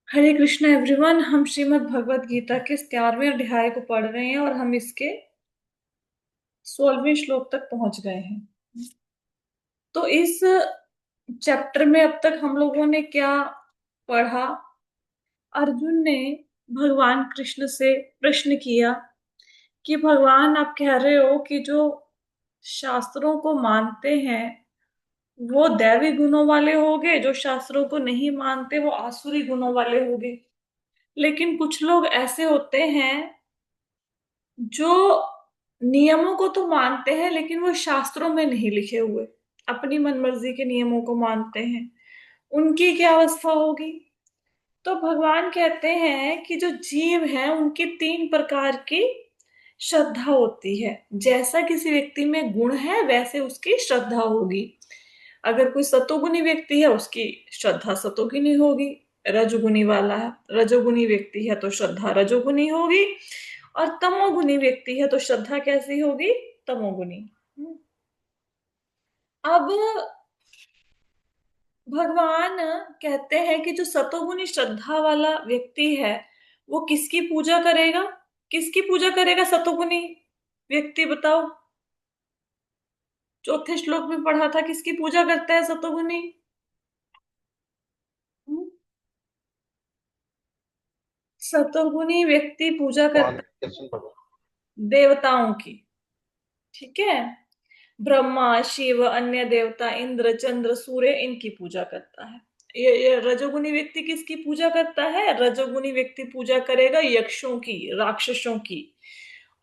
हरे Krishna everyone. हम श्रीमद् भगवत गीता के 11वें अध्याय को पढ़ रहे हैं और हम इसके 16वें श्लोक तक पहुंच गए हैं। तो इस चैप्टर में अब तक हम लोगों ने क्या पढ़ा? अर्जुन ने भगवान कृष्ण से प्रश्न किया कि भगवान, आप कह रहे हो कि जो शास्त्रों को मानते हैं वो दैवी गुणों वाले होंगे, जो शास्त्रों को नहीं मानते वो आसुरी गुणों वाले होंगे। लेकिन कुछ लोग ऐसे होते हैं जो नियमों को तो मानते हैं लेकिन वो शास्त्रों में नहीं लिखे हुए, अपनी मनमर्जी के नियमों को मानते हैं। उनकी क्या अवस्था होगी? तो भगवान कहते हैं कि जो जीव हैं उनकी तीन प्रकार की श्रद्धा होती है। जैसा किसी व्यक्ति में गुण है वैसे उसकी श्रद्धा होगी। अगर कोई सतोगुणी व्यक्ति है उसकी श्रद्धा सतोगुणी होगी। रजोगुणी वाला है, रजोगुणी व्यक्ति है तो श्रद्धा रजोगुणी होगी। और तमोगुणी व्यक्ति है तो श्रद्धा कैसी होगी? तमोगुणी। अब भगवान कहते हैं कि जो सतोगुणी श्रद्धा वाला व्यक्ति है वो किसकी पूजा करेगा? किसकी पूजा करेगा सतोगुणी व्यक्ति, बताओ? चौथे श्लोक में पढ़ा था, किसकी पूजा करता है सतोगुणी? हम्म? सतोगुणी व्यक्ति पूजा भगवान करता कृष्ण भगवान। है देवताओं की। ठीक है। ब्रह्मा, शिव, अन्य देवता, इंद्र, चंद्र, सूर्य, इनकी पूजा करता है। ये रजोगुणी व्यक्ति किसकी पूजा करता है? रजोगुणी व्यक्ति पूजा करेगा यक्षों की, राक्षसों की।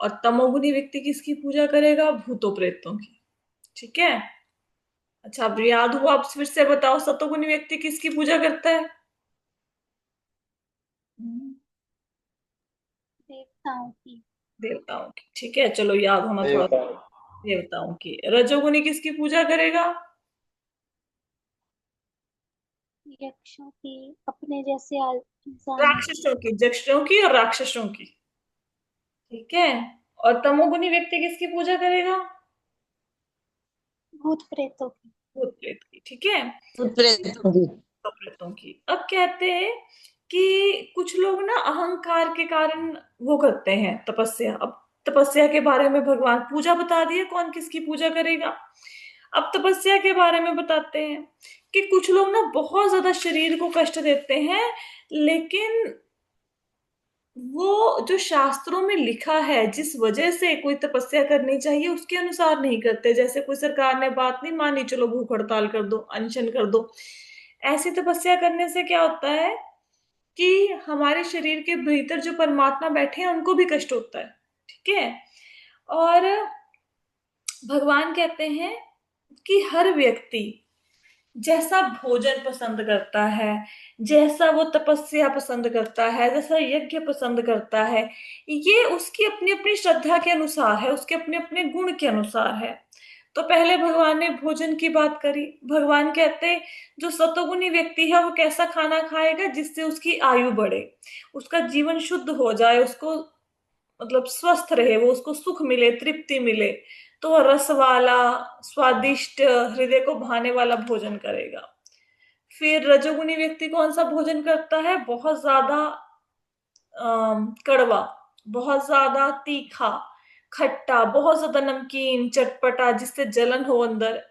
और तमोगुणी व्यक्ति किसकी पूजा करेगा? भूतों प्रेतों की। ठीक है। अच्छा, अब याद हुआ? आप फिर से बताओ, सतोगुणी व्यक्ति किसकी पूजा करता है? हम्म, देवताओं की। देवताओं की। ठीक है, चलो याद होना थोड़ा। देवता। देवताओं की। रजोगुणी किसकी पूजा करेगा? यक्षों की, अपने जैसे इंसानों की। राक्षसों की, यक्षों की और राक्षसों की। ठीक है। और तमोगुणी व्यक्ति किसकी पूजा करेगा? भूत प्रेतों की। भूत प्रेत की। ठीक है। भूत प्रेतों की। भूत प्रेतों की। अब कहते हैं कि कुछ लोग ना अहंकार के कारण वो करते हैं तपस्या। अब तपस्या के बारे में भगवान, पूजा बता दिए कौन किसकी पूजा करेगा। अब तपस्या के बारे में बताते हैं कि कुछ लोग ना बहुत ज्यादा शरीर को कष्ट देते हैं, लेकिन वो जो शास्त्रों में लिखा है जिस वजह से कोई तपस्या करनी चाहिए उसके अनुसार नहीं करते। जैसे कोई सरकार ने बात नहीं मानी, चलो भूख हड़ताल कर दो, अनशन कर दो। ऐसी तपस्या करने से क्या होता है कि हमारे शरीर के भीतर जो परमात्मा बैठे हैं उनको भी कष्ट होता है। ठीक है। और भगवान कहते हैं कि हर व्यक्ति जैसा भोजन पसंद करता है, जैसा वो तपस्या पसंद करता है, जैसा यज्ञ पसंद करता है, ये उसकी अपनी अपनी श्रद्धा के अनुसार है, उसके अपने अपने गुण के अनुसार है। तो पहले भगवान ने भोजन की बात करी। भगवान कहते हैं जो सतोगुणी व्यक्ति है वो कैसा खाना खाएगा जिससे उसकी आयु बढ़े, उसका जीवन शुद्ध हो जाए, उसको मतलब स्वस्थ रहे, वो उसको सुख मिले, तृप्ति मिले। तो वह रस वाला, स्वादिष्ट, हृदय को भाने वाला भोजन करेगा। फिर रजोगुणी व्यक्ति कौन सा भोजन करता है? बहुत ज्यादा कड़वा, बहुत ज्यादा तीखा, खट्टा, बहुत ज्यादा नमकीन, चटपटा, जिससे जलन हो अंदर।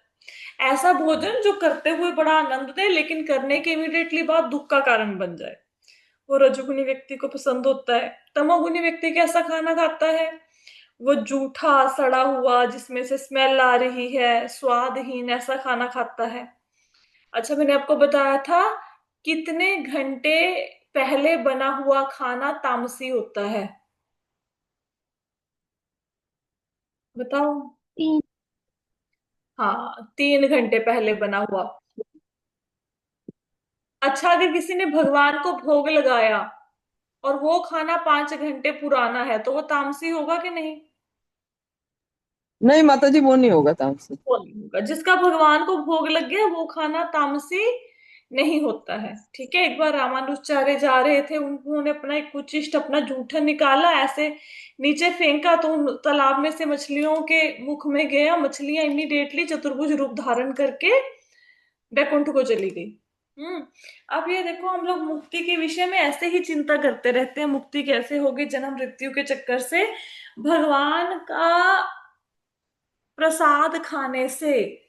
ऐसा भोजन जो करते हुए बड़ा आनंद दे लेकिन करने के इमीडिएटली बाद दुख का कारण बन जाए, वो रजोगुणी व्यक्ति को पसंद होता है। तमोगुणी व्यक्ति कैसा खाना खाता है? वो जूठा, सड़ा हुआ, जिसमें से स्मेल आ रही है, स्वादहीन, ऐसा खाना खाता है। अच्छा, मैंने आपको बताया था कितने घंटे पहले बना हुआ खाना तामसी होता है? बताओ। तीन। हाँ, 3 घंटे पहले बना हुआ। अच्छा, अगर किसी ने भगवान को भोग लगाया और वो खाना 5 घंटे पुराना है तो वो तामसी होगा कि नहीं? नहीं माता जी, वो नहीं होगा तामसी। वो नहीं होगा। जिसका भगवान को भोग लग गया वो खाना तामसी नहीं होता है। ठीक है। एक बार रामानुजाचार्य जा रहे थे, उन्होंने अपना एक उच्छिष्ट, अपना जूठन निकाला, ऐसे नीचे फेंका तो उन तालाब में से मछलियों के मुख में गया। मछलियां इमीडिएटली चतुर्भुज रूप धारण करके बैकुंठ को चली गई। हम्म। अब ये देखो, हम लोग मुक्ति के विषय में ऐसे ही चिंता करते रहते हैं, मुक्ति कैसे होगी जन्म मृत्यु के चक्कर से। भगवान का प्रसाद खाने से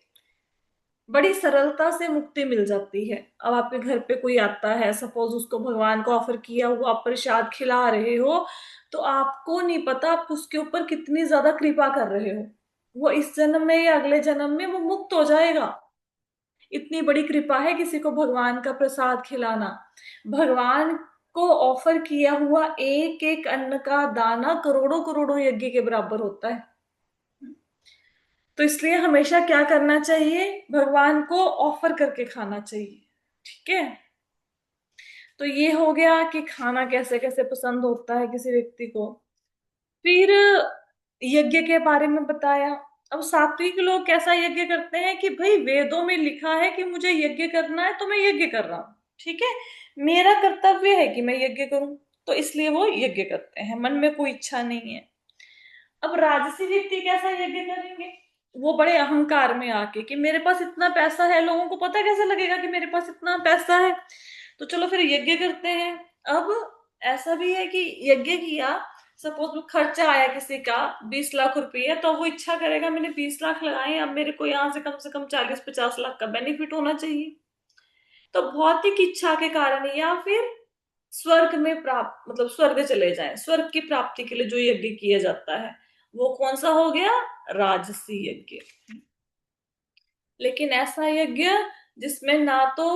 बड़ी सरलता से मुक्ति मिल जाती है। अब आपके घर पे कोई आता है, सपोज उसको भगवान को ऑफर किया हुआ आप प्रसाद खिला रहे हो, तो आपको नहीं पता आप उसके ऊपर कितनी ज्यादा कृपा कर रहे हो। वो इस जन्म में या अगले जन्म में वो मुक्त हो जाएगा। इतनी बड़ी कृपा है किसी को भगवान का प्रसाद खिलाना। भगवान को ऑफर किया हुआ एक एक अन्न का दाना करोड़ों करोड़ों यज्ञ के बराबर होता है। तो इसलिए हमेशा क्या करना चाहिए, भगवान को ऑफर करके खाना चाहिए। ठीक है। तो ये हो गया कि खाना कैसे कैसे पसंद होता है किसी व्यक्ति को। फिर यज्ञ के बारे में बताया। अब सात्विक लोग कैसा यज्ञ करते हैं कि भाई वेदों में लिखा है कि मुझे यज्ञ करना है तो मैं यज्ञ कर रहा हूं, ठीक है, मेरा कर्तव्य है कि मैं यज्ञ करूं, तो इसलिए वो यज्ञ करते हैं, मन में कोई इच्छा नहीं है। अब राजसी व्यक्ति कैसा यज्ञ करेंगे, वो बड़े अहंकार में आके कि मेरे पास इतना पैसा है, लोगों को पता कैसे लगेगा कि मेरे पास इतना पैसा है, तो चलो फिर यज्ञ करते हैं। अब ऐसा भी है कि यज्ञ किया, सपोज खर्चा आया किसी का 20 लाख रुपए, तो वो इच्छा करेगा मैंने 20 लाख लगाए, अब मेरे को यहाँ से कम 40-50 लाख का बेनिफिट होना चाहिए। तो भौतिक इच्छा के कारण या फिर स्वर्ग में प्राप्त, मतलब स्वर्ग चले जाएं, स्वर्ग की प्राप्ति के लिए जो यज्ञ किया जाता है वो कौन सा हो गया, राजसी यज्ञ। लेकिन ऐसा यज्ञ जिसमें ना तो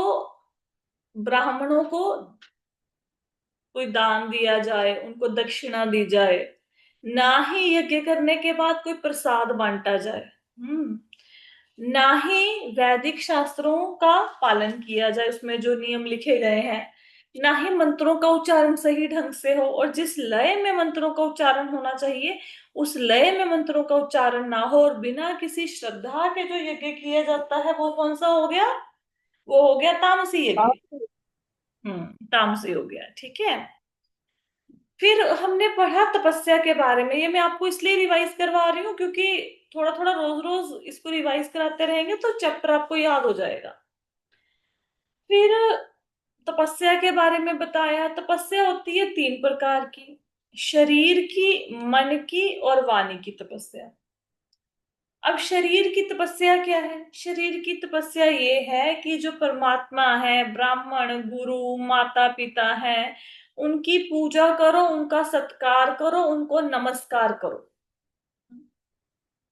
ब्राह्मणों को कोई दान दिया जाए, उनको दक्षिणा दी जाए, ना ही यज्ञ करने के बाद कोई प्रसाद बांटा जाए, ना ही वैदिक शास्त्रों का पालन किया जाए, उसमें जो नियम लिखे गए हैं, ना ही मंत्रों का उच्चारण सही ढंग से हो, और जिस लय में मंत्रों का उच्चारण होना चाहिए उस लय में मंत्रों का उच्चारण ना हो, और बिना किसी श्रद्धा के जो यज्ञ किया जाता है वो कौन सा हो गया, वो हो गया तामसी यज्ञ। तामसी हो गया, ठीक है। फिर हमने पढ़ा तपस्या के बारे में, ये मैं आपको इसलिए रिवाइज करवा रही हूँ क्योंकि थोड़ा थोड़ा रोज रोज इसको रिवाइज कराते रहेंगे तो चैप्टर आपको याद हो जाएगा। फिर तपस्या के बारे में बताया, तपस्या होती है 3 प्रकार की, शरीर की, मन की और वाणी की तपस्या। अब शरीर की तपस्या क्या है, शरीर की तपस्या ये है कि जो परमात्मा है, ब्राह्मण, गुरु, माता पिता है, उनकी पूजा करो, उनका सत्कार करो, उनको नमस्कार करो,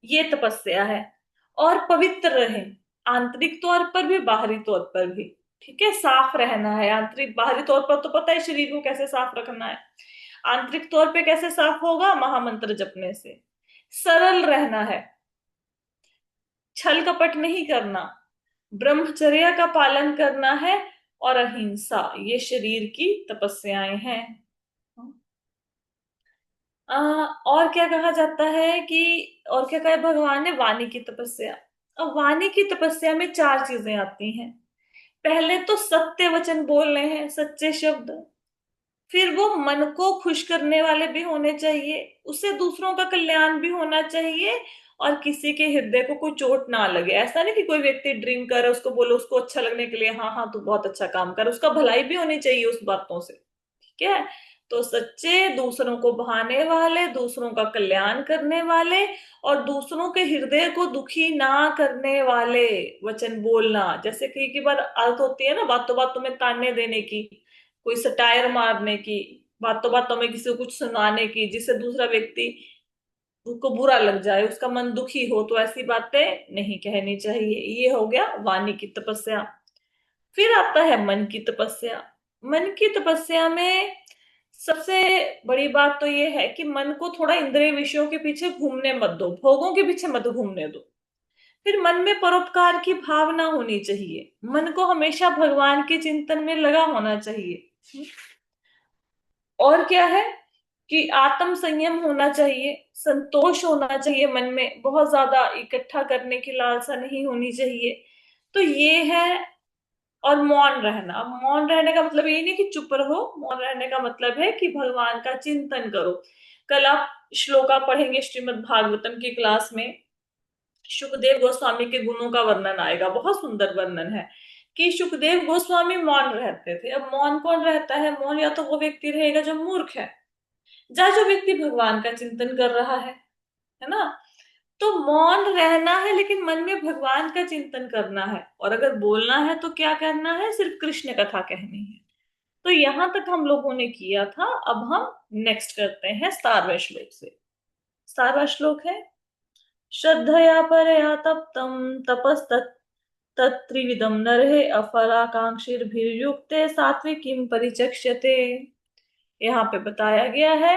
ये तपस्या है। और पवित्र रहे, आंतरिक तौर पर भी बाहरी तौर पर भी, ठीक है, साफ रहना है। आंतरिक बाहरी तौर पर तो पता है शरीर को कैसे साफ रखना है, आंतरिक तौर पे कैसे साफ होगा, महामंत्र जपने से। सरल रहना है, छल कपट नहीं करना, ब्रह्मचर्य का पालन करना है, और अहिंसा, ये शरीर की तपस्याएं हैं। और क्या कहा जाता है कि, और क्या कहा है भगवान ने, वाणी की तपस्या। अब वाणी की तपस्या में 4 चीजें आती हैं। पहले तो सत्य वचन बोलने हैं, सच्चे शब्द। फिर वो मन को खुश करने वाले भी होने चाहिए, उससे दूसरों का कल्याण भी होना चाहिए, और किसी के हृदय को कोई चोट ना लगे। ऐसा नहीं कि कोई व्यक्ति ड्रिंक करे उसको बोलो, उसको अच्छा लगने के लिए हाँ हाँ तू बहुत अच्छा काम कर, उसका भलाई भी होनी चाहिए उस बातों से, ठीक है। तो सच्चे, दूसरों को बहाने वाले, दूसरों का कल्याण करने वाले, और दूसरों के हृदय को दुखी ना करने वाले वचन बोलना। जैसे कई बार आदत होती है ना बातों बातों में ताने देने की, कोई सटायर मारने की, बातों बातों में किसी को कुछ सुनाने की, जिससे दूसरा व्यक्ति उसको बुरा लग जाए, उसका मन दुखी हो, तो ऐसी बातें नहीं कहनी चाहिए। ये हो गया वाणी की तपस्या। फिर आता है मन की तपस्या। मन की तपस्या में सबसे बड़ी बात तो ये है कि मन को थोड़ा इंद्रिय विषयों के पीछे घूमने मत दो, भोगों के पीछे मत घूमने दो। फिर मन में परोपकार की भावना होनी चाहिए, मन को हमेशा भगवान के चिंतन में लगा होना चाहिए। और क्या है कि आत्म संयम होना चाहिए, संतोष होना चाहिए, मन में बहुत ज्यादा इकट्ठा करने की लालसा नहीं होनी चाहिए। तो ये है। और मौन रहना, अब मौन रहने का मतलब ये नहीं कि चुप रहो, मौन रहने का मतलब है कि भगवान का चिंतन करो। कल आप श्लोका पढ़ेंगे श्रीमद् भागवतम की क्लास में, सुखदेव गोस्वामी के गुणों का वर्णन आएगा, बहुत सुंदर वर्णन है कि सुखदेव गोस्वामी मौन रहते थे। अब मौन कौन रहता है? मौन या तो वो व्यक्ति रहेगा जो मूर्ख है, या जो व्यक्ति भगवान का चिंतन कर रहा है ना। तो मौन रहना है लेकिन मन में भगवान का चिंतन करना है, और अगर बोलना है तो क्या करना है? सिर्फ कृष्ण कथा कहनी है। तो यहां तक हम लोगों ने किया था। अब हम नेक्स्ट करते हैं 17वें श्लोक से। 17वां श्लोक है, श्रद्धया परया तप्तं तपस्त तत्त्रिविधं नरहे अफलाकांक्षिभिर्युक्ते सात्विकीं परिचक्ष्यते। यहाँ पे बताया गया है,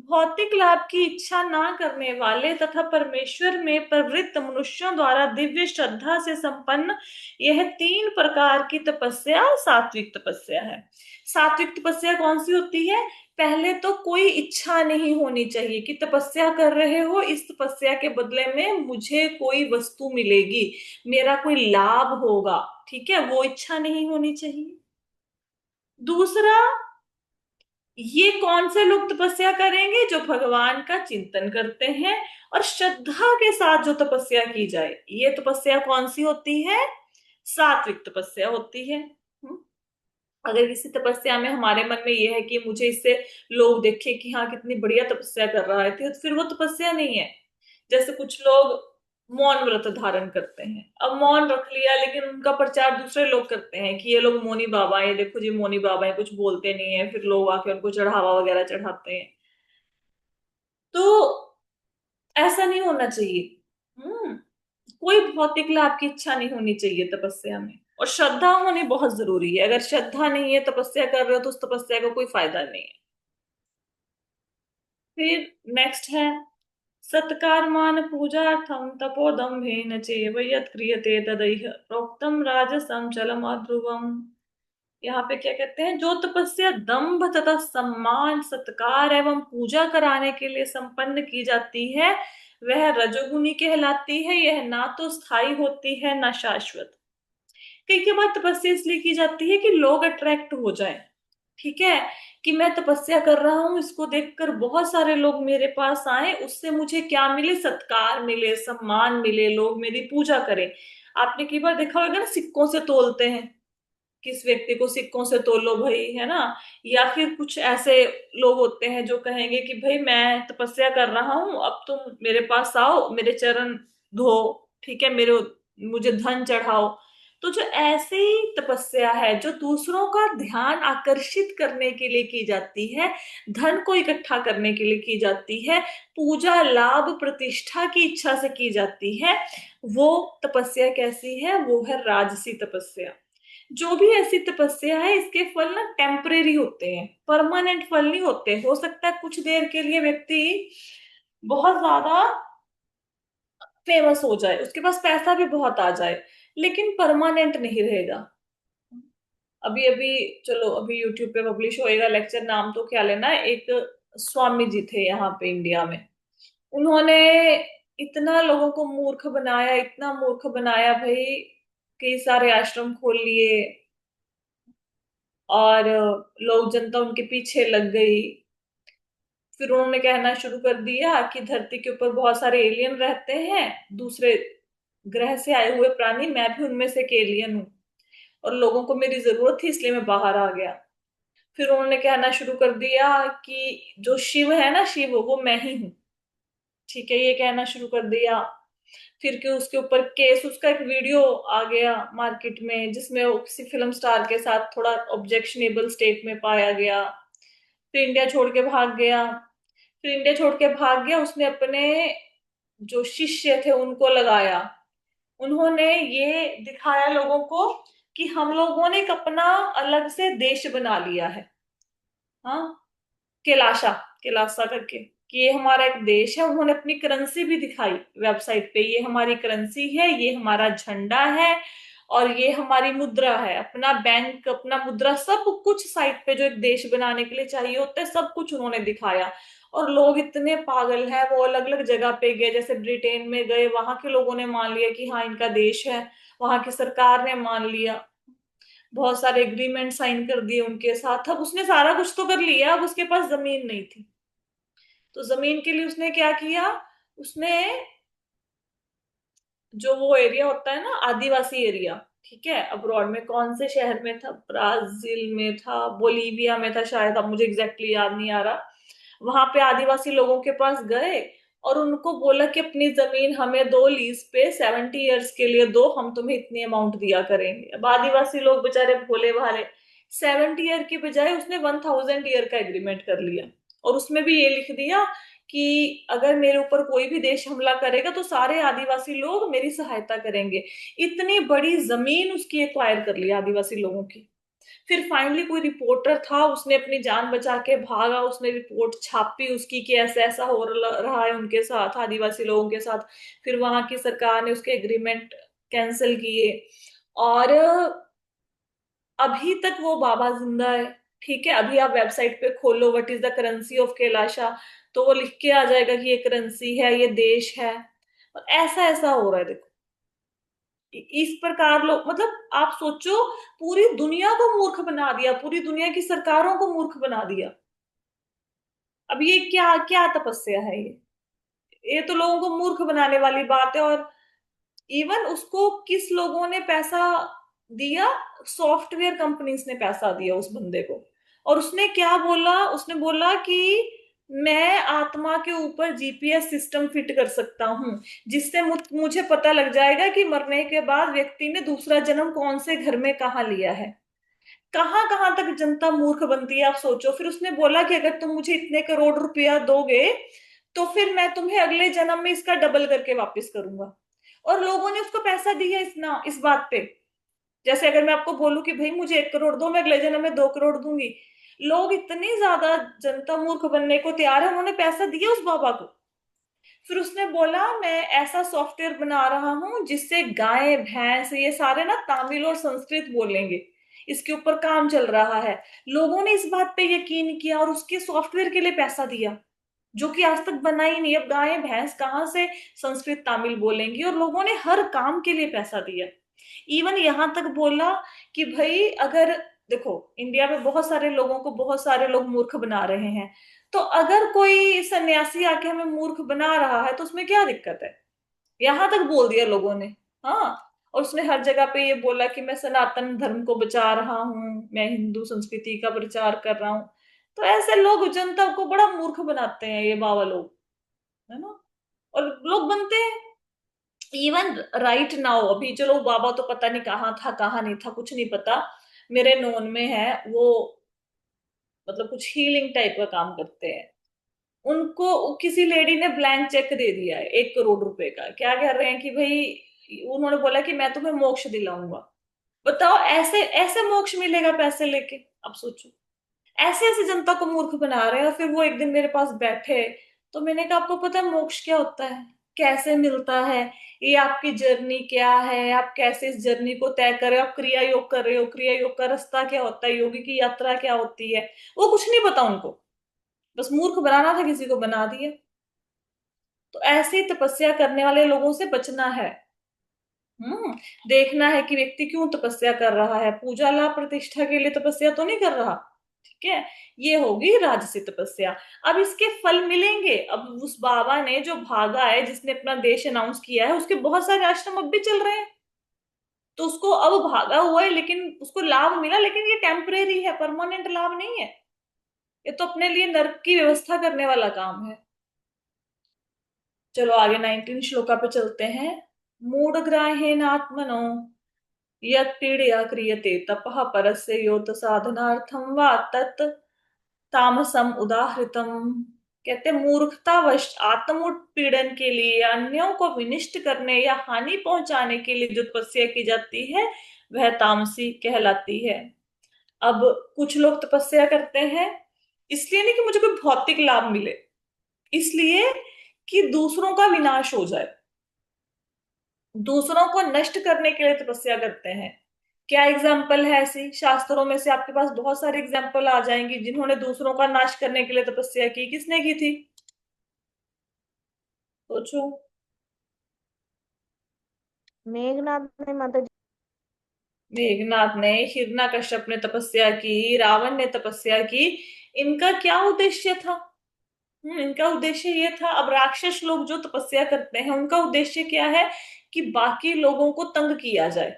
भौतिक लाभ की इच्छा ना करने वाले तथा परमेश्वर में प्रवृत्त मनुष्यों द्वारा दिव्य श्रद्धा से संपन्न यह 3 प्रकार की तपस्या सात्विक तपस्या है। सात्विक तपस्या कौन सी होती है? पहले तो कोई इच्छा नहीं होनी चाहिए कि तपस्या कर रहे हो, इस तपस्या के बदले में मुझे कोई वस्तु मिलेगी, मेरा कोई लाभ होगा, ठीक है, वो इच्छा नहीं होनी चाहिए। दूसरा, ये कौन से लोग तपस्या करेंगे? जो भगवान का चिंतन करते हैं और श्रद्धा के साथ जो तपस्या की जाए, ये तपस्या कौन सी होती है? सात्विक तपस्या होती है। अगर किसी तपस्या में हमारे मन में यह है कि मुझे इससे लोग देखें कि हाँ कितनी बढ़िया तपस्या कर रहा है, तो फिर वो तपस्या नहीं है। जैसे कुछ लोग मौन व्रत धारण करते हैं, अब मौन रख लिया लेकिन उनका प्रचार दूसरे लोग करते हैं कि ये लोग मौनी बाबा है, देखो जी मौनी बाबा है, कुछ बोलते नहीं है, फिर लोग आके उनको चढ़ावा वगैरह चढ़ाते हैं। तो ऐसा नहीं होना चाहिए। कोई भौतिक लाभ की इच्छा नहीं होनी चाहिए तपस्या में, और श्रद्धा होनी बहुत जरूरी है। अगर श्रद्धा नहीं है, तपस्या कर रहे हो, तो उस तपस्या का कोई फायदा नहीं है। फिर नेक्स्ट है, सत्कर्मान पूजार्थम तपोदम्भेन चैव यत् क्रियते तदैह प्रोक्तम राजसं चलम अध्रुवम। यहाँ पे क्या कहते हैं? जो तपस्या दंभ तथा सम्मान सत्कार एवं पूजा कराने के लिए संपन्न की जाती है, वह रजोगुनी कहलाती है। यह ना तो स्थायी होती है ना शाश्वत। कई के बाद तपस्या इसलिए की जाती है कि लोग अट्रैक्ट हो जाएं, ठीक है, कि मैं तपस्या कर रहा हूं, इसको देखकर बहुत सारे लोग मेरे पास आए, उससे मुझे क्या मिले? सत्कार मिले, सम्मान मिले, लोग मेरी पूजा करें। आपने कई बार देखा होगा ना, सिक्कों से तोलते हैं, किस व्यक्ति को सिक्कों से तोलो भाई, है ना। या फिर कुछ ऐसे लोग होते हैं जो कहेंगे कि भाई मैं तपस्या कर रहा हूं, अब तुम मेरे पास आओ, मेरे चरण धो, ठीक है, मेरे मुझे धन चढ़ाओ। तो जो ऐसी तपस्या है जो दूसरों का ध्यान आकर्षित करने के लिए की जाती है, धन को इकट्ठा करने के लिए की जाती है, पूजा लाभ प्रतिष्ठा की इच्छा से की जाती है, वो तपस्या कैसी है? वो है राजसी तपस्या। जो भी ऐसी तपस्या है, इसके फल ना टेम्परेरी होते हैं, परमानेंट फल नहीं होते। हो सकता है कुछ देर के लिए व्यक्ति बहुत ज्यादा फेमस हो जाए, उसके पास पैसा भी बहुत आ जाए, लेकिन परमानेंट नहीं रहेगा। अभी अभी, चलो अभी यूट्यूब पे पब्लिश होएगा लेक्चर, नाम तो क्या लेना है, एक स्वामी जी थे यहाँ पे इंडिया में। उन्होंने इतना लोगों को मूर्ख बनाया, इतना मूर्ख बनाया भाई, कई सारे आश्रम खोल लिए, और लोग जनता उनके पीछे लग गई। फिर उन्होंने कहना शुरू कर दिया कि धरती के ऊपर बहुत सारे एलियन रहते हैं, दूसरे ग्रह से आए हुए प्राणी, मैं भी उनमें से एक एलियन हूँ, और लोगों को मेरी जरूरत थी इसलिए मैं बाहर आ गया। फिर उन्होंने कहना शुरू कर दिया कि जो शिव है ना, शिव वो मैं ही हूँ, ठीक है, ये कहना शुरू कर दिया। फिर के उसके ऊपर केस, उसका एक वीडियो आ गया मार्केट में जिसमें वो किसी फिल्म स्टार के साथ थोड़ा ऑब्जेक्शनेबल स्टेट में पाया गया। फिर इंडिया छोड़ के भाग गया। फिर इंडिया छोड़ के भाग गया, उसने अपने जो शिष्य थे उनको लगाया। उन्होंने ये दिखाया लोगों को कि हम लोगों ने एक अपना अलग से देश बना लिया है। हाँ, कैलाशा, कैलासा करके, कि ये हमारा एक देश है। उन्होंने अपनी करेंसी भी दिखाई वेबसाइट पे, ये हमारी करेंसी है, ये हमारा झंडा है, और ये हमारी मुद्रा है, अपना बैंक, अपना मुद्रा, सब कुछ साइट पे जो एक देश बनाने के लिए चाहिए होता है, सब कुछ उन्होंने दिखाया। और लोग इतने पागल हैं, वो अलग अलग जगह पे गए, जैसे ब्रिटेन में गए, वहां के लोगों ने मान लिया कि हाँ इनका देश है, वहां की सरकार ने मान लिया, बहुत सारे एग्रीमेंट साइन कर दिए उनके साथ। अब उसने सारा कुछ तो कर लिया, अब उसके पास जमीन नहीं थी, तो जमीन के लिए उसने क्या किया? उसने जो वो एरिया होता है ना, आदिवासी एरिया, ठीक है, अब्रॉड में कौन से शहर में था, ब्राजील में था, बोलीविया में था शायद, अब मुझे एग्जैक्टली याद नहीं आ रहा। वहां पे आदिवासी लोगों के पास गए और उनको बोला कि अपनी जमीन हमें दो लीज पे, 70 ईयर्स के लिए दो, हम तुम्हें इतनी अमाउंट दिया करेंगे। अब आदिवासी लोग बेचारे भोले भाले, 70 ईयर की बजाय उसने 1000 ईयर का एग्रीमेंट कर लिया। और उसमें भी ये लिख दिया कि अगर मेरे ऊपर कोई भी देश हमला करेगा तो सारे आदिवासी लोग मेरी सहायता करेंगे। इतनी बड़ी जमीन उसकी एक्वायर कर ली आदिवासी लोगों की। फिर फाइनली कोई रिपोर्टर था, उसने अपनी जान बचा के भागा, उसने रिपोर्ट छापी उसकी कि ऐसा ऐसा हो रहा है उनके साथ, आदिवासी लोगों के साथ। फिर वहां की सरकार ने उसके एग्रीमेंट कैंसिल किए। और अभी तक वो बाबा जिंदा है। ठीक है, अभी आप वेबसाइट पे खोलो what is the currency of Kailasa, तो वो लिख के आ जाएगा कि ये करेंसी है, ये देश है। और ऐसा ऐसा हो रहा है देखो। इस प्रकार लोग, मतलब आप सोचो, पूरी दुनिया को मूर्ख बना दिया, पूरी दुनिया की सरकारों को मूर्ख बना दिया। अब ये क्या क्या तपस्या है ये तो लोगों को मूर्ख बनाने वाली बात है। और इवन उसको किस लोगों ने पैसा दिया, सॉफ्टवेयर कंपनीज ने पैसा दिया उस बंदे को। और उसने क्या बोला, उसने बोला कि मैं आत्मा के ऊपर जीपीएस सिस्टम फिट कर सकता हूं, जिससे मुझे पता लग जाएगा कि मरने के बाद व्यक्ति ने दूसरा जन्म कौन से घर में कहाँ लिया है। कहां कहां तक जनता मूर्ख बनती है आप सोचो। फिर उसने बोला कि अगर तुम मुझे इतने करोड़ रुपया दोगे तो फिर मैं तुम्हें अगले जन्म में इसका डबल करके वापस करूंगा। और लोगों ने उसको पैसा दिया इस बात पे। जैसे अगर मैं आपको बोलूं कि भाई मुझे 1 करोड़ दो, मैं अगले जन्म में 2 करोड़ दूंगी। लोग इतनी ज्यादा जनता मूर्ख बनने को तैयार है, उन्होंने पैसा दिया उस बाबा को। फिर उसने बोला मैं ऐसा सॉफ्टवेयर बना रहा हूं जिससे गाय भैंस ये सारे ना तमिल और संस्कृत बोलेंगे। इसके ऊपर काम चल रहा है। लोगों ने इस बात पे यकीन किया और उसके सॉफ्टवेयर के लिए पैसा दिया, जो कि आज तक बना ही नहीं। अब गाय भैंस कहाँ से संस्कृत तमिल बोलेंगी, और लोगों ने हर काम के लिए पैसा दिया। इवन यहां तक बोला कि भाई अगर, देखो इंडिया में बहुत सारे लोगों को बहुत सारे लोग मूर्ख बना रहे हैं, तो अगर कोई सन्यासी आके हमें मूर्ख बना रहा है तो उसमें क्या दिक्कत है। यहां तक बोल दिया लोगों ने। हाँ, और उसने हर जगह पे ये बोला कि मैं सनातन धर्म को बचा रहा हूँ, मैं हिंदू संस्कृति का प्रचार कर रहा हूँ। तो ऐसे लोग जनता को बड़ा मूर्ख बनाते हैं ये बाबा लोग, है ना। और लोग बनते हैं। इवन राइट नाउ, अभी चलो बाबा तो पता नहीं कहाँ था कहाँ नहीं था, कुछ नहीं पता। मेरे नोन में है वो, मतलब कुछ हीलिंग टाइप का काम करते हैं। उनको किसी लेडी ने ब्लैंक चेक दे दिया है 1 करोड़ रुपए का। क्या कह रहे हैं कि भाई, उन्होंने बोला कि मैं तुम्हें मोक्ष दिलाऊंगा। बताओ, ऐसे ऐसे मोक्ष मिलेगा पैसे लेके। अब सोचो, ऐसे ऐसे जनता को मूर्ख बना रहे हैं। और फिर वो एक दिन मेरे पास बैठे, तो मैंने कहा आपको पता है मोक्ष क्या होता है, कैसे मिलता है, ये आपकी जर्नी क्या है, आप कैसे इस जर्नी को तय कर रहे हो, आप क्रिया योग कर रहे हो, क्रिया योग का रास्ता क्या होता है, योगी की यात्रा क्या होती है। वो कुछ नहीं पता उनको, बस मूर्ख बनाना था, किसी को बना दिया। तो ऐसे ही तपस्या करने वाले लोगों से बचना है। हम्म देखना है कि व्यक्ति क्यों तपस्या कर रहा है, पूजा लाभ प्रतिष्ठा के लिए तपस्या तो नहीं कर रहा। ठीक है, ये होगी राजसी तपस्या। अब इसके फल मिलेंगे। अब उस बाबा ने जो भागा है, जिसने अपना देश अनाउंस किया है, उसके बहुत सारे आश्रम अब भी चल रहे हैं। तो उसको अब भागा हुआ है, लेकिन उसको लाभ मिला, लेकिन ये टेम्परेरी है, परमानेंट लाभ नहीं है। ये तो अपने लिए नरक की व्यवस्था करने वाला काम है। चलो आगे 19 श्लोका पे चलते हैं। मूढ़ग्राहेण आत्मनो यत्पीडया क्रियते तपः परस्य योत साधनार्थम वा तत् तामसम उदाहृतम। कहते मूर्खतावश आत्म उत्पीड़न के लिए या अन्यों को विनिष्ट करने या हानि पहुंचाने के लिए जो तपस्या की जाती है वह तामसी कहलाती है। अब कुछ लोग तपस्या करते हैं इसलिए नहीं कि मुझे कोई भौतिक लाभ मिले, इसलिए कि दूसरों का विनाश हो जाए, दूसरों को नष्ट करने के लिए तपस्या करते हैं। क्या एग्जाम्पल है ऐसी, शास्त्रों में से आपके पास बहुत सारे एग्जाम्पल आ जाएंगे जिन्होंने दूसरों का नाश करने के लिए तपस्या की। किसने की थी, सोचो। मेघनाथ ने माता जी। मेघनाथ ने, हिरण्यकश्यप ने तपस्या की, रावण ने तपस्या की। इनका क्या उद्देश्य था। इनका उद्देश्य ये था। अब राक्षस लोग जो तपस्या करते हैं उनका उद्देश्य क्या है, कि बाकी लोगों को तंग किया जाए,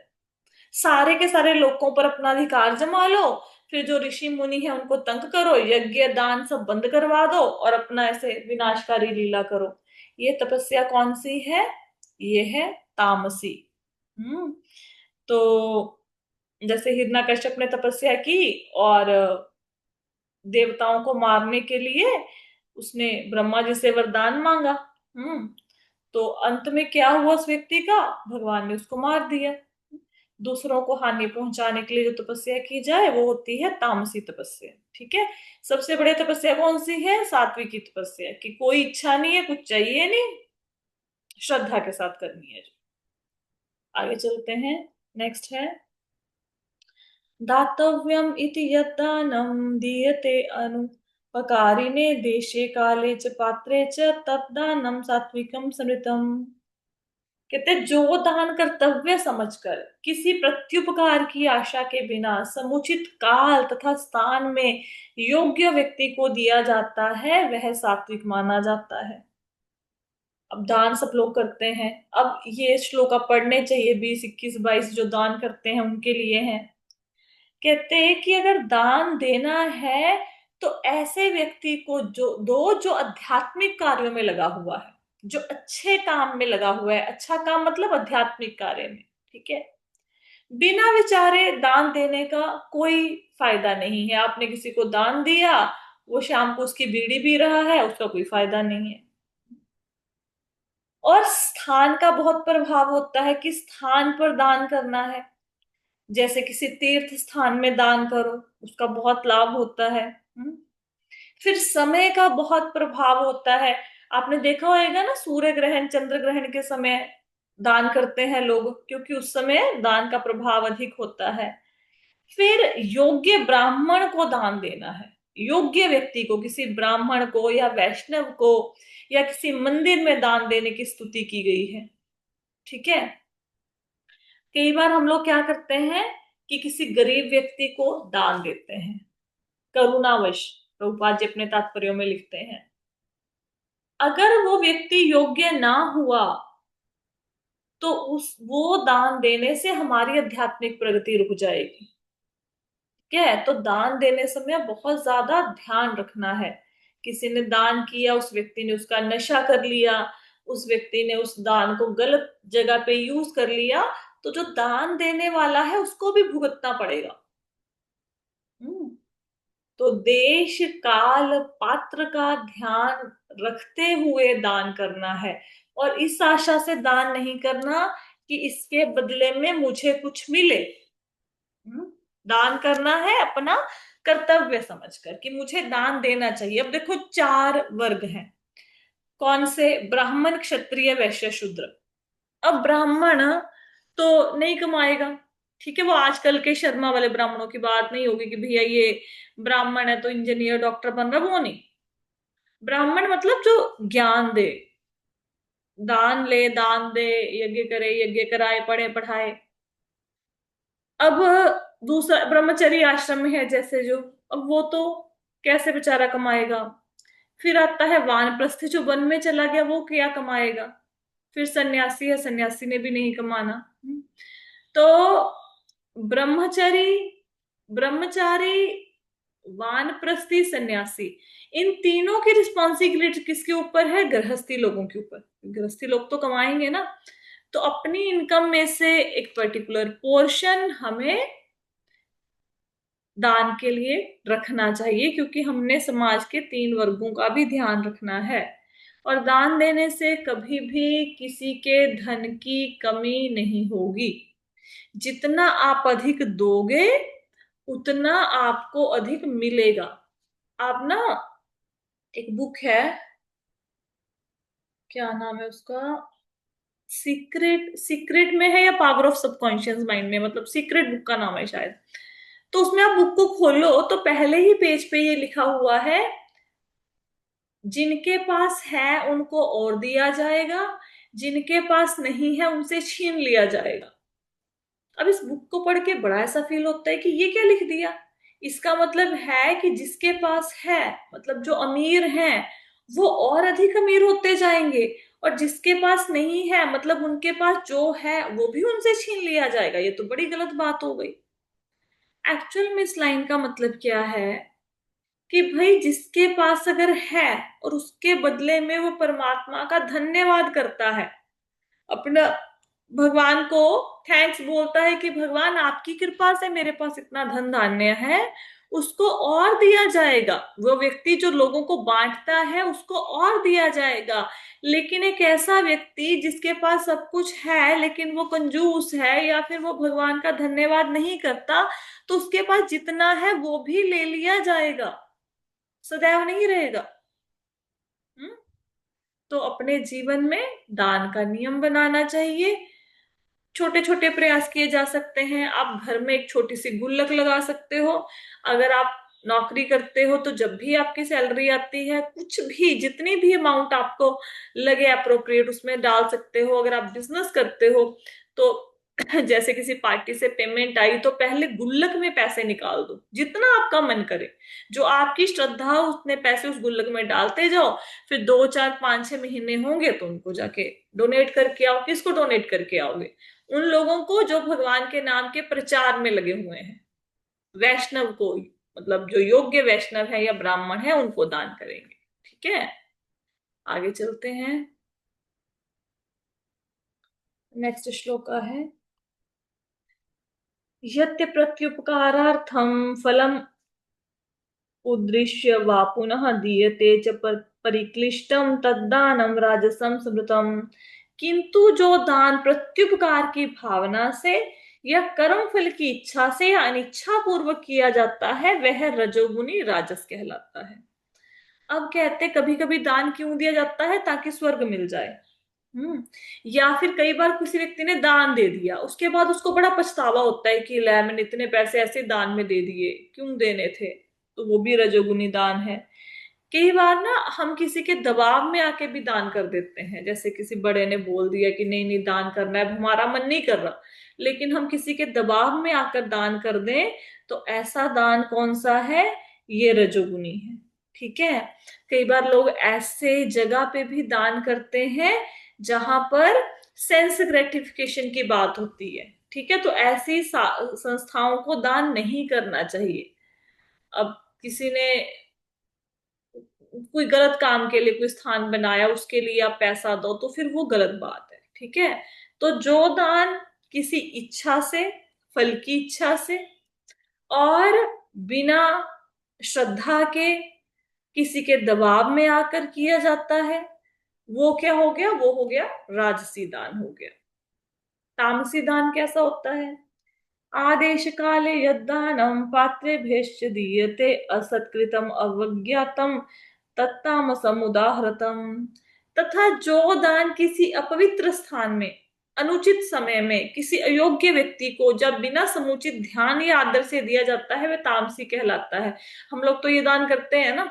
सारे के सारे लोगों पर अपना अधिकार जमा लो, फिर जो ऋषि मुनि है उनको तंग करो, यज्ञ दान सब बंद करवा दो और अपना ऐसे विनाशकारी लीला करो। ये तपस्या कौन सी है? ये है तामसी। हम्म। तो जैसे हिरण्यकश्यप ने तपस्या की और देवताओं को मारने के लिए उसने ब्रह्मा जी से वरदान मांगा। हम्म। तो अंत में क्या हुआ उस व्यक्ति का? भगवान ने उसको मार दिया। दूसरों को हानि पहुंचाने के लिए जो तपस्या की जाए वो होती है तामसी तपस्या। ठीक है। सबसे बड़ी तपस्या कौन सी है? सात्विक की तपस्या, कि कोई इच्छा नहीं है, कुछ चाहिए नहीं, श्रद्धा के साथ करनी है। आगे चलते हैं। नेक्स्ट है दातव्यम इति यद्दानं दीयते अनुपकारिणे देशे काले च पात्रे च तद्दानं सात्विकम समृतम। कहते हैं, जो दान कर्तव्य समझकर किसी प्रत्युपकार की आशा के बिना समुचित काल तथा स्थान में योग्य व्यक्ति को दिया जाता है वह सात्विक माना जाता है। अब दान सब लोग करते हैं। अब ये श्लोक आप पढ़ने चाहिए, 20, 21, 22 जो दान करते हैं उनके लिए हैं। कहते हैं कि अगर दान देना है तो ऐसे व्यक्ति को जो दो जो आध्यात्मिक कार्यों में लगा हुआ है, जो अच्छे काम में लगा हुआ है। अच्छा काम मतलब आध्यात्मिक कार्य में। ठीक है। बिना विचारे दान देने का कोई फायदा नहीं है। आपने किसी को दान दिया, वो शाम को उसकी बीड़ी पी रहा है, उसका कोई फायदा नहीं है। और स्थान का बहुत प्रभाव होता है कि स्थान पर दान करना है। जैसे किसी तीर्थ स्थान में दान करो, उसका बहुत लाभ होता है। फिर समय का बहुत प्रभाव होता है। आपने देखा होगा ना, सूर्य ग्रहण चंद्र ग्रहण के समय दान करते हैं लोग, क्योंकि उस समय दान का प्रभाव अधिक होता है। फिर योग्य ब्राह्मण को दान देना है। योग्य व्यक्ति को, किसी ब्राह्मण को या वैष्णव को या किसी मंदिर में दान देने की स्तुति की गई है। ठीक है। कई बार हम लोग क्या करते हैं कि किसी गरीब व्यक्ति को दान देते हैं करुणावश। प्रभुपाद जी अपने तात्पर्यों में लिखते हैं, अगर वो व्यक्ति योग्य ना हुआ तो उस वो दान देने से हमारी आध्यात्मिक प्रगति रुक जाएगी। क्या है? तो दान देने समय बहुत ज्यादा ध्यान रखना है। किसी ने दान किया, उस व्यक्ति ने उसका नशा कर लिया, उस व्यक्ति ने उस दान को गलत जगह पे यूज कर लिया, तो जो दान देने वाला है उसको भी भुगतना पड़ेगा। हम्म। तो देश काल पात्र का ध्यान रखते हुए दान करना है, और इस आशा से दान नहीं करना कि इसके बदले में मुझे कुछ मिले। दान करना है अपना कर्तव्य समझकर कि मुझे दान देना चाहिए। अब देखो, 4 वर्ग हैं। कौन से? ब्राह्मण, क्षत्रिय, वैश्य, शूद्र। अब ब्राह्मण तो नहीं कमाएगा। ठीक है। वो आजकल के शर्मा वाले ब्राह्मणों की बात नहीं होगी कि भैया ये ब्राह्मण है तो इंजीनियर डॉक्टर बन रहा, वो नहीं। ब्राह्मण मतलब जो ज्ञान दे, दान ले, दान दे, यज्ञ करे, यज्ञ कराए, पढ़े पढ़ाए। अब दूसरा ब्रह्मचर्य आश्रम में है जैसे जो, अब वो तो कैसे बेचारा कमाएगा। फिर आता है वानप्रस्थ, जो वन में चला गया वो क्या कमाएगा। फिर सन्यासी है, सन्यासी ने भी नहीं कमाना। तो ब्रह्मचारी, ब्रह्मचारी, वानप्रस्थी, सन्यासी, इन तीनों की रिस्पॉन्सिबिलिटी किसके ऊपर है? गृहस्थी लोगों के ऊपर। गृहस्थी लोग तो कमाएंगे ना। तो अपनी इनकम में से एक पर्टिकुलर पोर्शन हमें दान के लिए रखना चाहिए, क्योंकि हमने समाज के 3 वर्गों का भी ध्यान रखना है। और दान देने से कभी भी किसी के धन की कमी नहीं होगी। जितना आप अधिक दोगे उतना आपको अधिक मिलेगा। आप ना, एक बुक है, क्या नाम है उसका, सीक्रेट, सीक्रेट में है या पावर ऑफ सबकॉन्शियस माइंड में, मतलब सीक्रेट बुक का नाम है शायद। तो उसमें आप बुक को खोलो तो पहले ही पेज पे ये लिखा हुआ है, जिनके पास है उनको और दिया जाएगा, जिनके पास नहीं है उनसे छीन लिया जाएगा। अब इस बुक को पढ़ के बड़ा ऐसा फील होता है कि ये क्या लिख दिया। इसका मतलब है कि जिसके पास है, मतलब जो अमीर हैं, वो और अधिक अमीर होते जाएंगे, और जिसके पास नहीं है मतलब उनके पास जो है वो भी उनसे छीन लिया जाएगा, ये तो बड़ी गलत बात हो गई। एक्चुअल में इस लाइन का मतलब क्या है कि भाई जिसके पास अगर है और उसके बदले में वो परमात्मा का धन्यवाद करता है, अपना भगवान को थैंक्स बोलता है कि भगवान आपकी कृपा से मेरे पास इतना धन धान्य है, उसको और दिया जाएगा। वो व्यक्ति जो लोगों को बांटता है उसको और दिया जाएगा। लेकिन एक ऐसा व्यक्ति जिसके पास सब कुछ है लेकिन वो कंजूस है या फिर वो भगवान का धन्यवाद नहीं करता, तो उसके पास जितना है वो भी ले लिया जाएगा, सदैव नहीं रहेगा। हम्म। तो अपने जीवन में दान का नियम बनाना चाहिए। छोटे छोटे प्रयास किए जा सकते हैं। आप घर में एक छोटी सी गुल्लक लगा सकते हो। अगर आप नौकरी करते हो तो जब भी आपकी सैलरी आती है कुछ भी जितनी भी अमाउंट आपको लगे अप्रोप्रिएट उसमें डाल सकते हो। अगर आप बिजनेस करते हो तो जैसे किसी पार्टी से पेमेंट आई तो पहले गुल्लक में पैसे निकाल दो, जितना आपका मन करे, जो आपकी श्रद्धा हो उतने पैसे उस गुल्लक में डालते जाओ। फिर 2 4 5 6 महीने होंगे तो उनको जाके डोनेट करके आओ। किसको डोनेट करके आओगे? उन लोगों को जो भगवान के नाम के प्रचार में लगे हुए हैं। वैष्णव को, मतलब जो योग्य वैष्णव है या ब्राह्मण है उनको दान करेंगे। ठीक है, आगे चलते हैं। नेक्स्ट श्लोक का है, यत्य प्रत्युपकारार्थम फलम उद्देश्य वा पुनः दीयते च परिक्लिष्टम तद्दानम राजसम स्मृतम। किंतु जो दान प्रत्युपकार की भावना से या कर्म फल की इच्छा से या अनिच्छा पूर्वक किया जाता है वह रजोगुनी राजस कहलाता है। अब कहते कभी कभी दान क्यों दिया जाता है? ताकि स्वर्ग मिल जाए। या फिर कई बार किसी व्यक्ति ने दान दे दिया उसके बाद उसको बड़ा पछतावा होता है कि ले मैंने इतने पैसे ऐसे दान में दे दिए, क्यों देने थे। तो वो भी रजोगुनी दान है। कई बार ना हम किसी के दबाव में आके भी दान कर देते हैं। जैसे किसी बड़े ने बोल दिया कि नहीं नहीं दान करना है, हमारा मन नहीं कर रहा, लेकिन हम किसी के दबाव में आकर दान कर दें तो ऐसा दान कौन सा है? ये रजोगुनी है। ठीक है। कई बार लोग ऐसे जगह पे भी दान करते हैं जहां पर सेंस ग्रेटिफिकेशन की बात होती है। ठीक है, तो ऐसी संस्थाओं को दान नहीं करना चाहिए। अब किसी ने कोई गलत काम के लिए कोई स्थान बनाया उसके लिए आप पैसा दो तो फिर वो गलत बात है। ठीक है, तो जो दान किसी इच्छा से, फल की इच्छा से और बिना श्रद्धा के किसी के दबाव में आकर किया जाता है वो क्या हो गया? वो हो गया राजसी दान हो गया। तामसी दान कैसा होता है? आदेश काले यद्दानम पात्रेभ्यश्च दीयते असत्कृतम अवज्ञातम तत्तामसम उदाहृतम। तथा जो दान किसी अपवित्र स्थान में अनुचित समय में किसी अयोग्य व्यक्ति को जब बिना समुचित ध्यान या आदर से दिया जाता है वह तामसी कहलाता है। हम लोग तो ये दान करते हैं ना,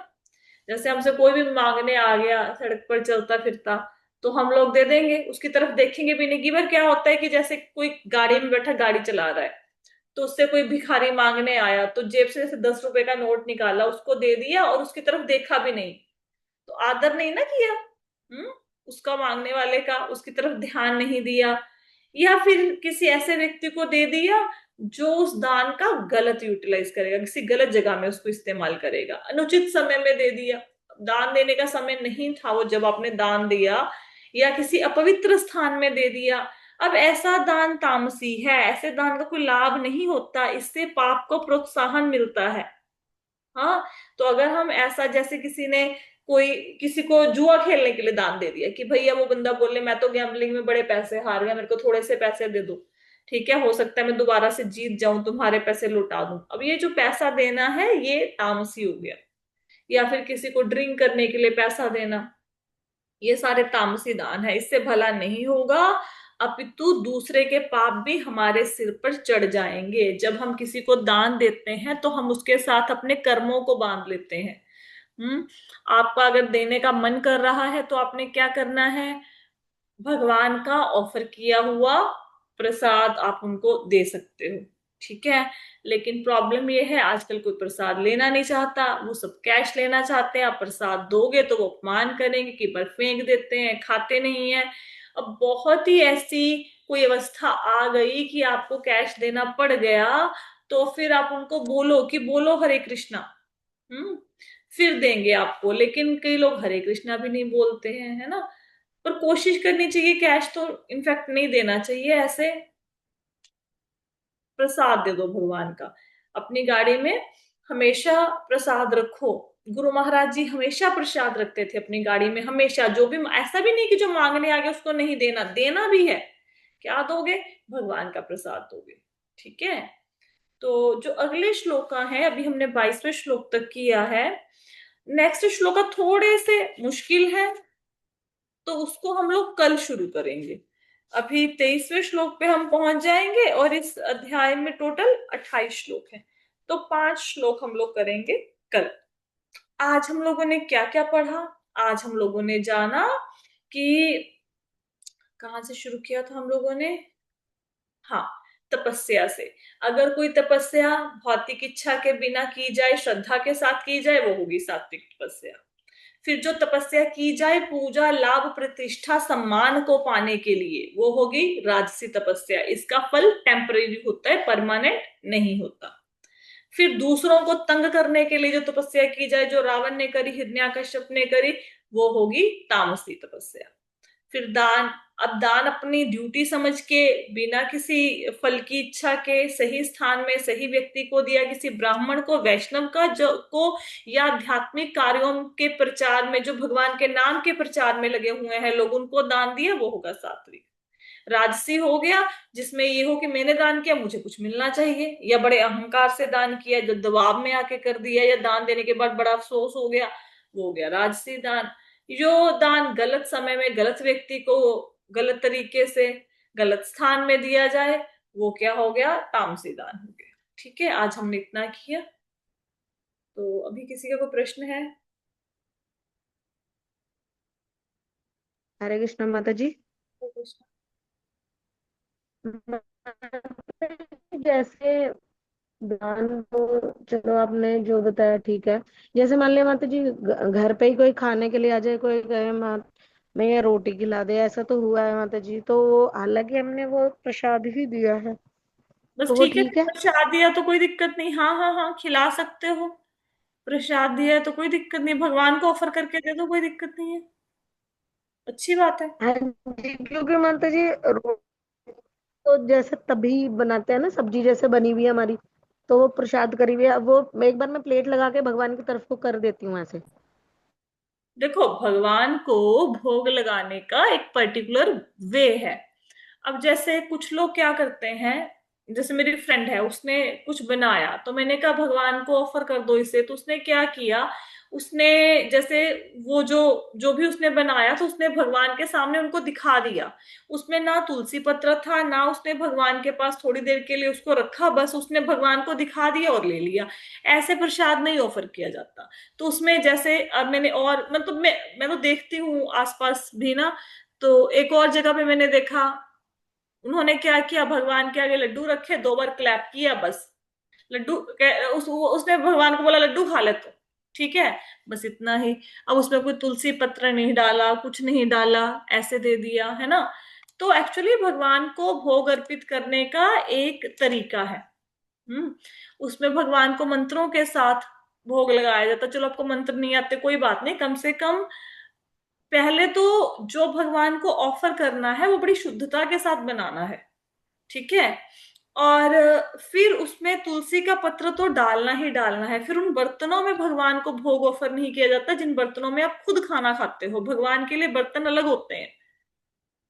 जैसे हमसे कोई भी मांगने आ गया सड़क पर चलता फिरता तो हम लोग दे देंगे, उसकी तरफ देखेंगे भी नहीं। गिवर क्या होता है कि जैसे कोई गाड़ी में बैठा गाड़ी चला रहा है तो उससे कोई भिखारी मांगने आया तो जेब से जैसे 10 रुपए का नोट निकाला उसको दे दिया और उसकी तरफ देखा भी नहीं, तो आदर नहीं ना किया। हम्म, उसका मांगने वाले का उसकी तरफ ध्यान नहीं दिया। या फिर किसी ऐसे व्यक्ति को दे दिया जो उस दान का गलत यूटिलाइज करेगा, किसी गलत जगह में उसको इस्तेमाल करेगा, अनुचित समय में दे दिया। दान देने का समय नहीं था वो जब आपने दान दिया, या किसी अपवित्र स्थान में दे दिया। अब ऐसा दान तामसी है, ऐसे दान का कोई लाभ नहीं होता, इससे पाप को प्रोत्साहन मिलता है। हाँ, तो अगर हम ऐसा जैसे किसी ने कोई किसी को जुआ खेलने के लिए दान दे दिया कि भैया वो बंदा बोले मैं तो गैम्बलिंग में बड़े पैसे हार गया, मेरे को थोड़े से पैसे दे दो, ठीक है हो सकता है मैं दोबारा से जीत जाऊं, तुम्हारे पैसे लौटा दूं। अब ये जो पैसा देना है ये तामसी हो गया। या फिर किसी को ड्रिंक करने के लिए पैसा देना, ये सारे तामसी दान है। इससे भला नहीं होगा अपितु दूसरे के पाप भी हमारे सिर पर चढ़ जाएंगे। जब हम किसी को दान देते हैं तो हम उसके साथ अपने कर्मों को बांध लेते हैं। आपका अगर देने का मन कर रहा है तो आपने क्या करना है? भगवान का ऑफर किया हुआ प्रसाद आप उनको दे सकते हो। ठीक है। लेकिन प्रॉब्लम ये है, आजकल कोई प्रसाद लेना नहीं चाहता, वो सब कैश लेना चाहते हैं। आप प्रसाद दोगे तो वो अपमान करेंगे कि पर फेंक देते हैं, खाते नहीं है। अब बहुत ही ऐसी कोई अवस्था आ गई कि आपको कैश देना पड़ गया, तो फिर आप उनको बोलो कि बोलो हरे कृष्णा। हम्म। फिर देंगे आपको। लेकिन कई लोग हरे कृष्णा भी नहीं बोलते हैं, है ना। पर कोशिश करनी चाहिए, कैश तो इनफैक्ट नहीं देना चाहिए ऐसे। प्रसाद दे दो भगवान का। अपनी गाड़ी में हमेशा प्रसाद रखो। गुरु महाराज जी हमेशा प्रसाद रखते थे अपनी गाड़ी में, हमेशा। जो भी, ऐसा भी नहीं कि जो मांगने आ गया उसको नहीं देना, देना भी है। क्या दोगे? भगवान का प्रसाद दोगे। ठीक है। तो जो अगले श्लोक है, अभी हमने 22वें श्लोक तक किया है। नेक्स्ट श्लोक थोड़े से मुश्किल है, तो उसको हम लोग कल शुरू करेंगे। अभी 23वें श्लोक पे हम पहुंच जाएंगे, और इस अध्याय में टोटल 28 श्लोक हैं। तो 5 श्लोक हम लोग करेंगे कल। आज हम लोगों ने क्या क्या पढ़ा? आज हम लोगों ने जाना कि कहाँ से शुरू किया था हम लोगों ने। हाँ, तपस्या से। अगर कोई तपस्या भौतिक इच्छा के बिना की जाए, श्रद्धा के साथ की जाए, वो होगी सात्विक तपस्या। फिर जो तपस्या की जाए पूजा, लाभ, प्रतिष्ठा, सम्मान को पाने के लिए, वो होगी राजसी तपस्या। इसका फल टेम्परेरी होता है, परमानेंट नहीं होता। फिर दूसरों को तंग करने के लिए जो तपस्या की जाए, जो रावण ने करी, हिरण्यकश्यप ने करी, वो होगी तामसी तपस्या। फिर दान। अब दान अपनी ड्यूटी समझ के, बिना किसी फल की इच्छा के, सही स्थान में सही व्यक्ति को दिया, किसी ब्राह्मण को, वैष्णव का जो को, या आध्यात्मिक कार्यों के प्रचार में, जो भगवान के नाम के प्रचार में लगे हुए हैं लोग, उनको दान दिया, वो होगा सात्विक। राजसी हो गया जिसमें ये हो कि मैंने दान किया, मुझे कुछ मिलना चाहिए, या बड़े अहंकार से दान किया, जो दबाव में आके कर दिया, या दान देने के बाद बड़ा अफसोस हो गया, वो हो गया राजसी दान। जो दान गलत समय में गलत व्यक्ति को गलत तरीके से गलत स्थान में दिया जाए, वो क्या हो गया? तामसी दान हो गया। ठीक है, आज हमने इतना किया। तो अभी किसी का कोई प्रश्न है? हरे कृष्ण माता जी। जैसे दान तो चलो आपने जो बताया ठीक है। जैसे मान लिया माता जी घर पे ही कोई खाने के लिए आ जाए, कोई कहे माँ मैं ये रोटी खिला दे, ऐसा तो हुआ है माता जी, तो हालांकि हमने वो प्रसाद ही दिया है, बस तो वो ठीक है, ठीक है। प्रसाद दिया तो कोई दिक्कत नहीं। हाँ हाँ हाँ, खिला सकते हो। प्रसाद दिया है तो कोई दिक्कत नहीं, भगवान को ऑफर करके दे दो, कोई दिक्कत नहीं है। अच्छी बात है। हाँ जी, क्योंकि माता जी तो जैसे तभी बनाते हैं ना, सब्जी जैसे बनी हुई है हमारी, तो वो प्रसाद करी हुई है, अब वो एक बार मैं प्लेट लगा के भगवान की तरफ को कर देती हूँ ऐसे। देखो, भगवान को भोग लगाने का एक पर्टिकुलर वे है। अब जैसे कुछ लोग क्या करते हैं, जैसे मेरी फ्रेंड है, उसने कुछ बनाया, तो मैंने कहा भगवान को ऑफर कर दो इसे। तो उसने क्या किया, उसने जैसे वो जो जो भी उसने बनाया, तो उसने भगवान के सामने उनको दिखा दिया। उसमें ना तुलसी पत्र था, ना उसने भगवान के पास थोड़ी देर के लिए उसको रखा, बस उसने भगवान को दिखा दिया और ले लिया। ऐसे प्रसाद नहीं ऑफर किया जाता। तो उसमें जैसे अब मैंने, और मतलब मैं तो देखती हूँ आसपास भी ना। तो एक और जगह पे मैंने देखा, उन्होंने क्या किया, भगवान के आगे लड्डू रखे, 2 बार क्लैप किया, बस। लड्डू उसने भगवान को बोला लड्डू खा ले, तो ठीक है, बस इतना ही। अब उसमें कोई तुलसी पत्र नहीं डाला, कुछ नहीं डाला, ऐसे दे दिया, है ना। तो एक्चुअली भगवान को भोग अर्पित करने का एक तरीका है। हम्म। उसमें भगवान को मंत्रों के साथ भोग लगाया जाता। चलो, आपको मंत्र नहीं आते, कोई बात नहीं, कम से कम पहले तो जो भगवान को ऑफर करना है वो बड़ी शुद्धता के साथ बनाना है। ठीक है। और फिर उसमें तुलसी का पत्र तो डालना ही डालना है। फिर उन बर्तनों में भगवान को भोग ऑफर नहीं किया जाता जिन बर्तनों में आप खुद खाना खाते हो। भगवान के लिए बर्तन अलग होते हैं।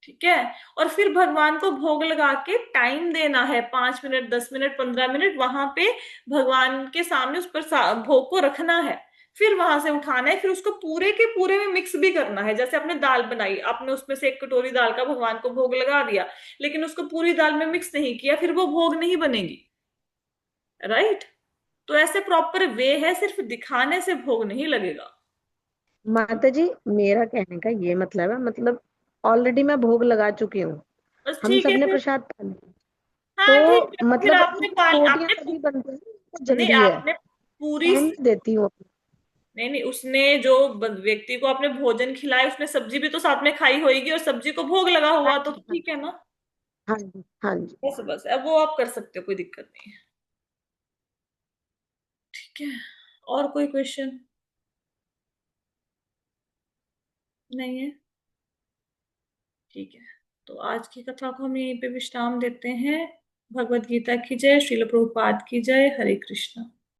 ठीक है। और फिर भगवान को भोग लगा के टाइम देना है, 5 मिनट, 10 मिनट, 15 मिनट वहां पे भगवान के सामने उस पर भोग को रखना है। फिर वहां से उठाना है, फिर उसको पूरे के पूरे में मिक्स भी करना है। जैसे आपने दाल बनाई, आपने उसमें से 1 कटोरी दाल का भगवान को भोग लगा दिया, लेकिन उसको पूरी दाल में मिक्स नहीं किया, फिर वो भोग नहीं बनेगी। राइट। तो ऐसे प्रॉपर वे है, सिर्फ दिखाने से भोग नहीं लगेगा। माता जी मेरा कहने का ये मतलब है, मतलब ऑलरेडी मैं भोग लगा चुकी हूँ, बस हम ठीक है सबने फिर। प्रसाद पा लिया। तो हाँ ठीक है, तो फिर मतलब रोटियां आपने तभी बनती है तो नहीं, जल्दी है, आपने पूरी टाइम देती हूँ। नहीं नहीं, उसने जो व्यक्ति को आपने भोजन खिलाया उसने सब्जी भी तो साथ में खाई होगी, और सब्जी को भोग लगा हाँ हुआ, तो जी, हाँ ठीक है ना। हाँ जी, हाँ जी। बस बस, अब वो आप कर सकते हो, कोई दिक्कत नहीं है। ठीक है, और कोई क्वेश्चन? नहीं है? ठीक है, तो आज की कथा को हम यहीं पे विश्राम देते हैं। भगवत गीता की जय, श्रील प्रभुपाद की जय, हरे कृष्णा।